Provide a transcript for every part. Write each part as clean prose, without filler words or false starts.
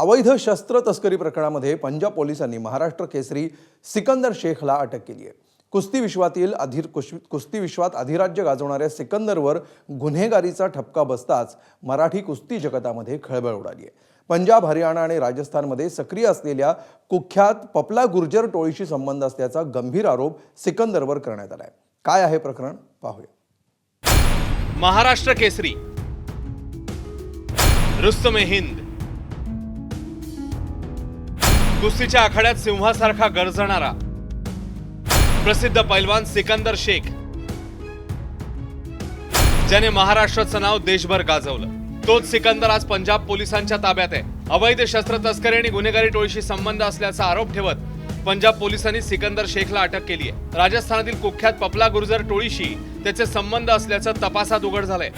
अवैध शस्त्र तस्करी प्रकरणामध्ये पंजाब पोलिसांनी महाराष्ट्र केसरी सिकंदर शेखला अटक केली आहे। कुस्ती विश्वात अधिराज्य गाजवणाऱ्या सिकंदरवर गुन्हेगारीचा ठपका बसताच मराठी कुस्ती जगतामध्ये खळबळ उडाली आहे। पंजाब, हरियाणा आणि राजस्थानमध्ये सक्रिय असलेल्या कुख्यात पपला गुर्जर टोळीशी संबंध असल्याचा गंभीर आरोप सिकंदरवर करण्यात आला आहे। काय आहे प्रकरण पाहूया। महाराष्ट्र केसरी रुस्तम-ए-हिंद कुस्तीच्या आखाड्यात सिंहासारखा गरजणारा प्रसिद्ध पैलवान सिकंदर शेख, ज्याने महाराष्ट्राचं नाव देशभर गाजवलं, तोच सिकंदर आज पंजाब पोलिसांच्या ताब्यात आहे। अवैध शस्त्र तस्करी आणि गुन्हेगारी टोळीशी संबंध असल्याचा आरोप ठेवत पंजाब पोलिसांनी सिकंदर शेखला अटक केली आहे। राजस्थानातील कुख्यात पपला गुर्जर टोळीशी त्याचे संबंध असल्याचं तपासात उघड झालंय।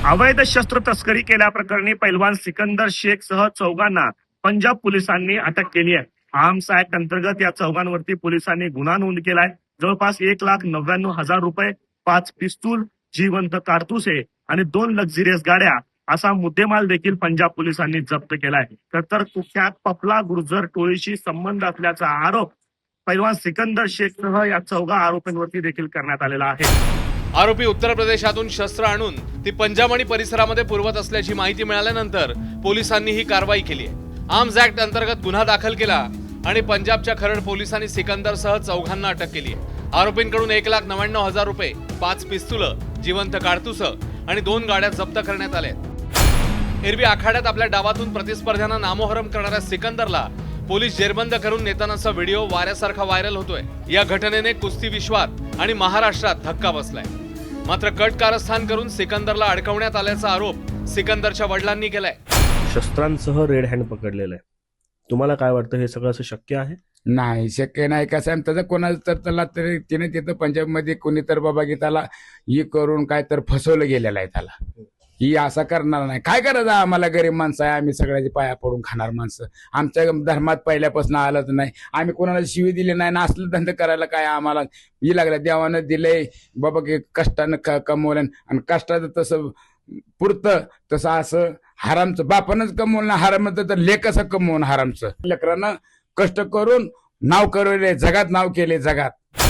अवैध शस्त्र तस्करी केल्याप्रकरणी पैलवान सिकंदर शेख सह चौघांना पंजाब पोलिसांनी अटक केली आहे। आर्म्स ऍक्ट अंतर्गत या चौघांवरती पोलिसांनी गुन्हा नोंद केलाय। जवळपास 1,99,000 रुपये, 5 पिस्तूल, जिवंत कारतुसे आणि 2 लक्झरियस गाड्या असा मुद्देमाल देखील पंजाब पोलिसांनी जप्त केलाय। तर कुख्यात पपला गुर्जर टोळीशी संबंध असल्याचा आरोप पैलवान सिकंदर शेख सह या चौघा आरोपींवरती देखील करण्यात आलेला आहे। आरोपी उत्तर प्रदेशातून शस्त्र आणून ती पंजाब आणि परिसरामध्ये पुरवत असल्याची माहिती मिळाल्यानंतर पोलिसांनी ही कारवाई केली आहे। आर्म्स ऍक्ट अंतर्गत गुन्हा दाखल केला आणि पंजाबच्या खरड पोलिसांनी सिकंदरसह चौघांना अटक केली आहे। आरोपींकडून 1,99,000 रुपये, 5 पिस्तुलं, जिवंत कारतुसं आणि 2 गाड्या जप्त करण्यात आल्या। एरवी आखाड्यात आपल्या डावातून प्रतिस्पर्ध्यांना नामोहरम करणाऱ्या सिकंदरला पोलीस जेरबंद करून नेतानाचा व्हिडिओ वाऱ्यासारखा व्हायरल होतोय। या घटनेने कुस्ती विश्वात आणि महाराष्ट्रात धक्का बसलाय। मात्र कट कारस्थान करून सिकंदरला अडकवण्यात आल्याचा आरोप सिकंदरच्या वडिलांनी केलाय। शस्त्रांसह रेड हँड पकडलेलं आहे। तुम्हाला काय वाटतं, हे सगळं असं शक्य आहे? नाही, शक्य नाही। कसं आहे, त्याचं कोणाचं तर त्याला तरी तिने तिथं पंजाबमध्ये कोणी तर बाबा की त्याला ही करून काय तर फसवलं गेलेलं आहे। त्याला ही असं करणार नाही। काय करायचं, आम्हाला गरीब माणसं आहे, आम्ही सगळ्याची पाया पडून खाणार माणसं। आमच्या धर्मात पहिल्यापासून आलंच नाही, आम्ही कोणाला शिवी दिली नाही ना। असलं धंदा करायला काय आम्हाला ही लागलं, देवानं दिलंय बाबा की कष्टानं कमवलं आणि कष्टाचं तसं पुरतं, तसं असं हरामचं बापानंच कमवलं, हरामचं तर लेक कसं कमवून हरामचं। लेकरांना कष्ट करून नाव करवले, जगात नाव केले जगात।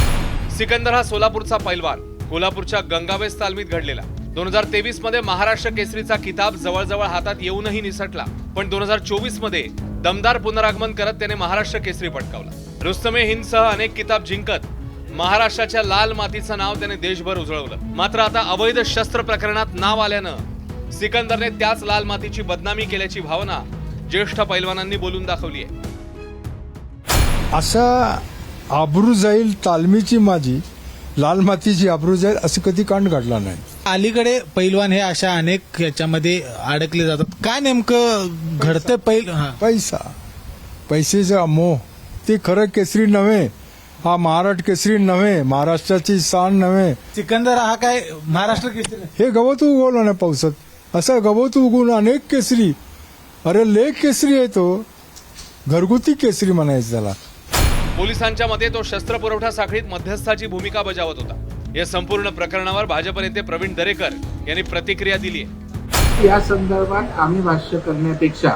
सिकंदर हा सोलापूरचा पैलवान, कोल्हापूरच्या गंगावेस तालमीत घडलेला। 2023 मध्ये महाराष्ट्र केसरीचा किताब जवळजवळ हातात येऊनही निसटला, पण 2024 मध्ये दमदार पुनरागमन करत त्याने महाराष्ट्र केसरी पटकावला। रुस्तम-ए-हिंद सह अनेक किताब जिंकत महाराष्ट्राच्या लाल मातीचं नाव त्याने देशभर उजळवलं। मात्र आता अवैध शस्त्र प्रकरणात नाव आल्यानं सिकंदरने त्याच लाल मातीची बदनामी केल्याची भावना ज्येष्ठ पैलवानांनी बोलून दाखवली आहे। असा आबरू जाईल तालमीची माझी, लाल मातीची आबरू जाईल, असं कधी कांड घडला नाही। अलीकडे पैलवान हे अशा अनेक याच्यामध्ये अडकले जातात। काय नेमकं घडतं? पैशाचा मोह, ते खरं केसरी नव्हे, हा महाराष्ट्र केसरी नव्हे, महाराष्ट्राची शान नव्हे। सिकंदर हा काय महाराष्ट्र केसरी? हे गवत उगवलं ना पावसात, असं गवत उगवून अनेक केसरी, अरे लेख केसरी आहे तो, घरगुती केसरी म्हणायचं त्याला। पोलिसांच्या मते तो शस्त्र पुरवठा साखळीत मध्यस्थाची भूमिका बजावत होता। या संपूर्ण प्रकरणावर भाजप नेते प्रवीण दरेकर यांनी प्रतिक्रिया दिली आहे। या संदर्भात आम्ही भाष्य करण्यापेक्षा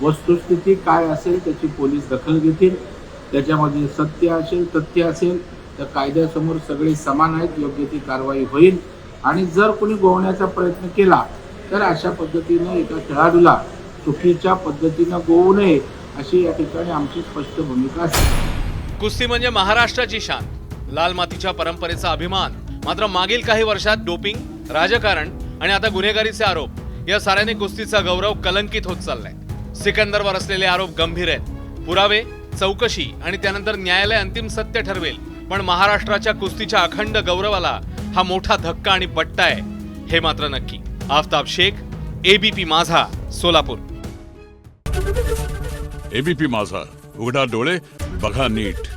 वस्तुस्थिती काय असेल त्याची पोलीस दखल घेतील। त्याच्यामध्ये सत्य असेल, तथ्य असेल तर कायद्यासमोर सगळे समान आहेत, योग्य ती कारवाई होईल। आणि जर कोणी गोवण्याचा प्रयत्न केला तर अशा पद्धतीने एका खेळाडूला चुकीच्या पद्धतीनं गोवू नये, अशी या ठिकाणी आमची स्पष्ट भूमिका असेल। कुस्ती म्हणजे महाराष्ट्राची शान, लाल मातीच्या परंपरेचा अभिमान। मात्र मागील काही वर्षात डोपिंग, राजकारण आणि आता गुन्हेगारीचे आरोप या साऱ्याने कुस्तीचा गौरव कलंकित होत चाललाय। सिकंदरवर असलेले आरोप गंभीर आहेत। पुरावे, चौकशी आणि त्यानंतर न्यायालय अंतिम सत्य ठरवेल, पण महाराष्ट्राच्या कुस्तीच्या अखंड गौरवाला हा मोठा धक्का आणि बट्टा आहे, हे मात्र नक्की। आफताब शेख, एबीपी माझा, सोलापूर। एबीपी माझा, उघडा डोळे बघा नीट।